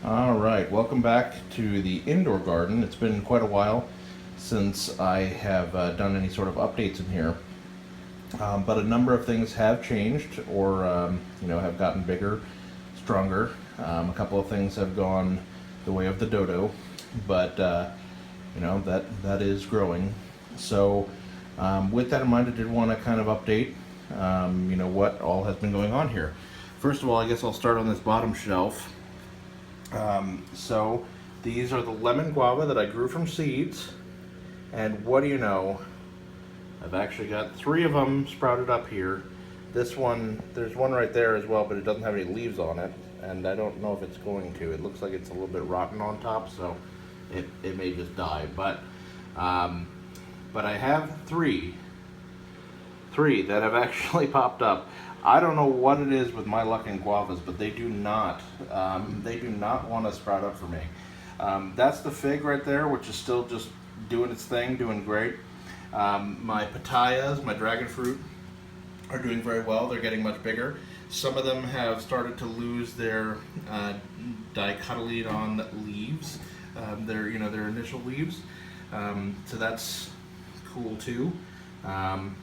All right, welcome back to the indoor garden. It's been quite a while since I have done any sort of updates in here, but a number of things have changed or have gotten bigger, stronger. A couple of things have gone the way of the dodo, but that is growing. So with that in mind, I did want to kind of update what all has been going on here. First of all, I guess I'll start on this bottom shelf. So these are the lemon guava that I grew from seeds, and what do you know, I've actually got 3 of them sprouted up here. This one, there's one right there as well, but it doesn't have any leaves on it, and I don't know if it's going to. It looks like it's a little bit rotten on top, so it may just die, but I have three that have actually popped up. I don't know what it is with my luck in guavas, but they do not want to sprout up for me. That's the fig right there, which is still just doing its thing, doing great. My pitayas, my dragon fruit, are doing very well. They're getting much bigger. Some of them have started to lose their dicotyledon leaves, their initial leaves. So that's cool too. I'm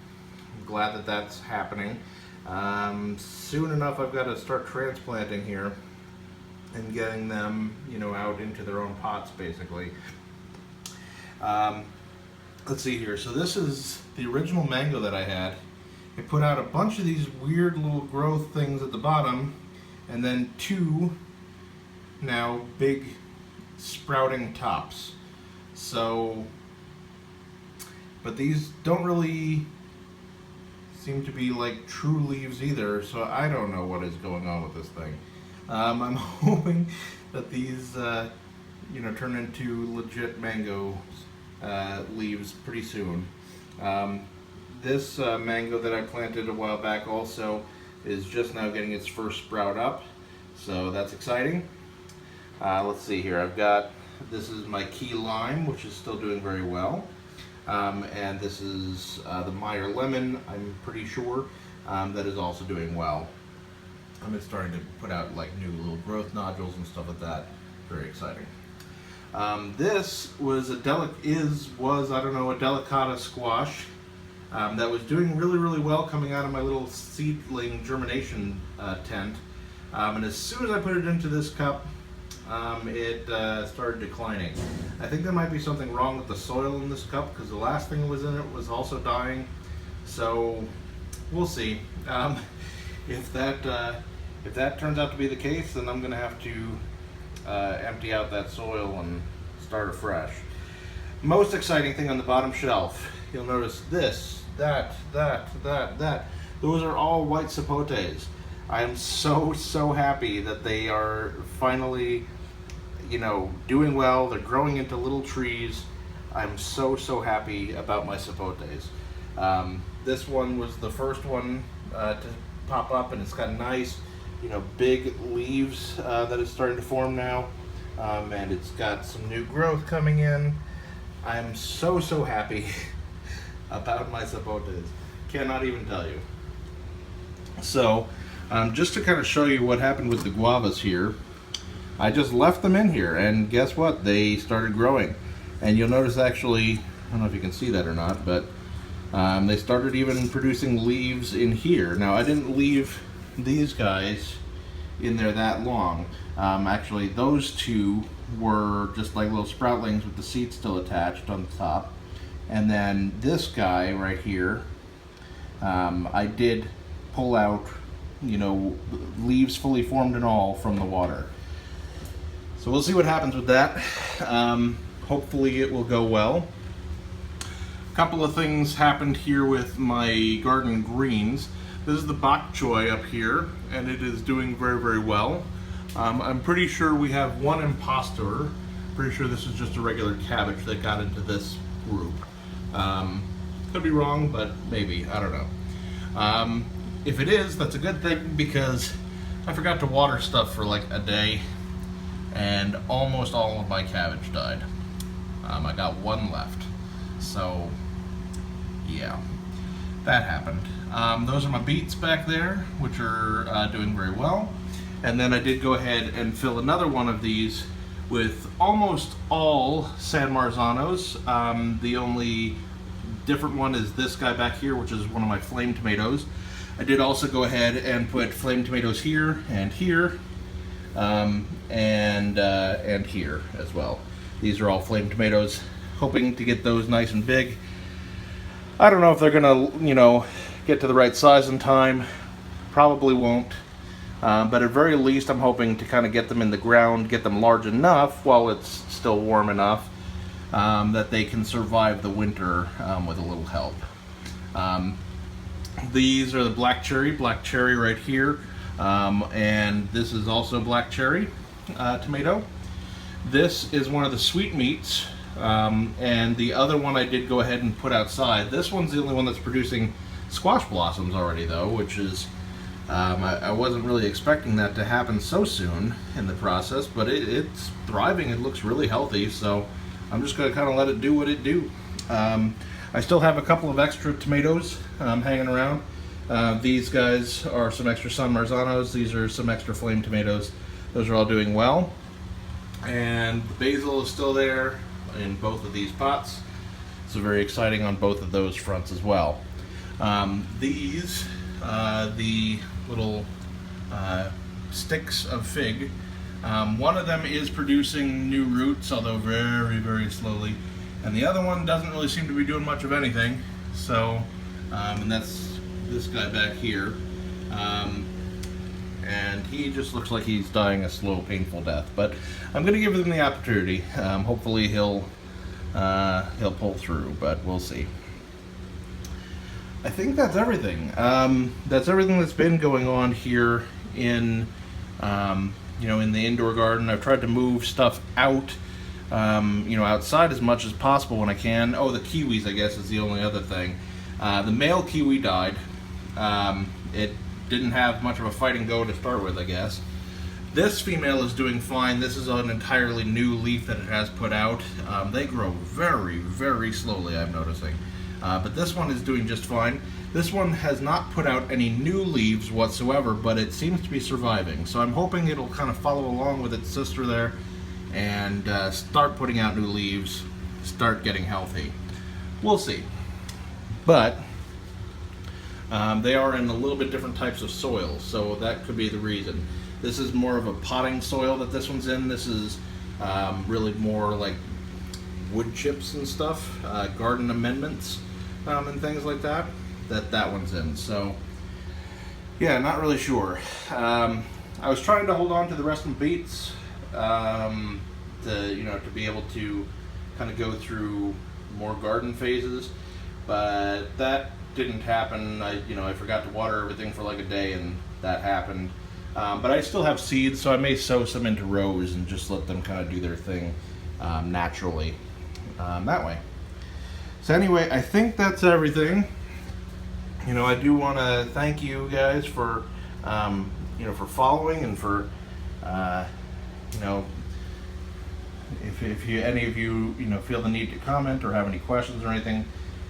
glad that that's happening. Soon enough, I've got to start transplanting here and getting them, out into their own pots, basically. Let's see here. So this is the original mango that I had. It put out a bunch of these weird little growth things at the bottom, and then 2 now big sprouting tops. So, but these don't really seem to be like true leaves either, so I don't know what is going on with this thing. I'm hoping that these turn into legit mango leaves pretty soon. This mango that I planted a while back also is just now getting its first sprout up, so that's exciting. Let's see here, this is my key lime, which is still doing very well. And this is the Meyer lemon, I'm pretty sure, that is also doing well. It's starting to put out like new little growth nodules and stuff like that. Very exciting. This was a delicata squash that was doing really, really well coming out of my little seedling germination tent. And as soon as I put it into this cup, it started declining. I think there might be something wrong with the soil in this cup because the last thing that was in it was also dying. So we'll see. If that turns out to be the case, then I'm going to have to empty out that soil and start afresh. Most exciting thing on the bottom shelf, you'll notice this, that. Those are all white sapotes. I am so happy that they are finally, doing well. They're growing into little trees. I'm so happy about my sapotes. This one was the first one to pop up, and it's got nice, big leaves that is starting to form now, and it's got some new growth coming in. I'm so happy about my sapotes. Cannot even tell you. So, just to kind of show you what happened with the guavas here, I just left them in here, and guess what? They started growing. And you'll notice actually, I don't know if you can see that or not, but they started even producing leaves in here. Now, I didn't leave these guys in there that long. Actually, those 2 were just like little sproutlings with the seed still attached on the top. And then this guy right here, I did pull out leaves fully formed and all from the water. So we'll see what happens with that. Hopefully it will go well. A couple of things happened here with my garden greens. This is the bok choy up here, and it is doing very, very well. I'm pretty sure we have one imposter. Pretty sure this is just a regular cabbage that got into this group. Could be wrong, but maybe, I don't know. If it is, that's a good thing because I forgot to water stuff for like a day and almost all of my cabbage died. I got one left. So, yeah, that happened. Those are my beets back there, which are doing very well. And then I did go ahead and fill another one of these with almost all San Marzanos. The only different one is this guy back here, which is one of my flame tomatoes. I did also go ahead and put flame tomatoes here and here, and here as well. These are all flame tomatoes, hoping to get those nice and big. I don't know if they're gonna, you know, get to the right size in time. Probably won't. But at very least, I'm hoping to kind of get them in the ground, get them large enough while it's still warm enough that they can survive the winter with a little help. These are the black cherry right here, and this is also black cherry tomato. This is one of the sweetmeats, and the other one I did go ahead and put outside. This one's the only one that's producing squash blossoms already, though, which is I wasn't really expecting that to happen so soon in the process, but it's thriving. It looks really healthy, so I'm just going to kind of let it do what it do. I still have a couple of extra tomatoes hanging around. These guys are some extra San Marzanos. These are some extra flame tomatoes. Those are all doing well. And the basil is still there in both of these pots. So very exciting on both of those fronts as well. These, the little sticks of fig, one of them is producing new roots, although very, very slowly. And the other one doesn't really seem to be doing much of anything. So, and that's this guy back here. And he just looks like he's dying a slow, painful death. But I'm going to give him the opportunity. Hopefully he'll pull through, but we'll see. I think that's everything. That's everything that's been going on here in, you know, in the indoor garden. I've tried to move stuff out, you know, outside as much as possible when I can. Oh, the kiwis, I guess, is the only other thing. The male kiwi died. It didn't have much of a fighting go to start with, I guess. This female is doing fine. This is an entirely new leaf that it has put out. They grow very, very slowly, I'm noticing. But this one is doing just fine. This one has not put out any new leaves whatsoever, but it seems to be surviving. So I'm hoping it'll kind of follow along with its sister there and start putting out new leaves, start getting healthy. We'll see. But they are in a little bit different types of soil, so that could be the reason. This is more of a potting soil that this one's in. This is really more like wood chips and stuff, garden amendments and things like that, that one's in. So yeah, not really sure. I was trying to hold on to the rest of the beets to be able to kind of go through more garden phases, but that didn't happen. I forgot to water everything for like a day, and that happened. But I still have seeds, so I may sow some into rows and just let them kind of do their thing naturally that way. So anyway, I think that's everything. I do want to thank you guys for for following and for if any of you feel the need to comment or have any questions or anything,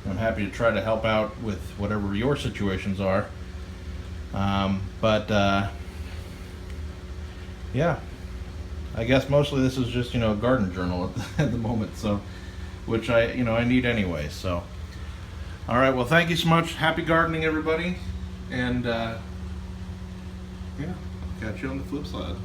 I'm happy to try to help out with whatever your situations are. Yeah, I guess mostly this is just a garden journal at the moment, so which I need anyway. So all right, well, thank you so much. Happy gardening, everybody, and yeah, catch you on the flip side.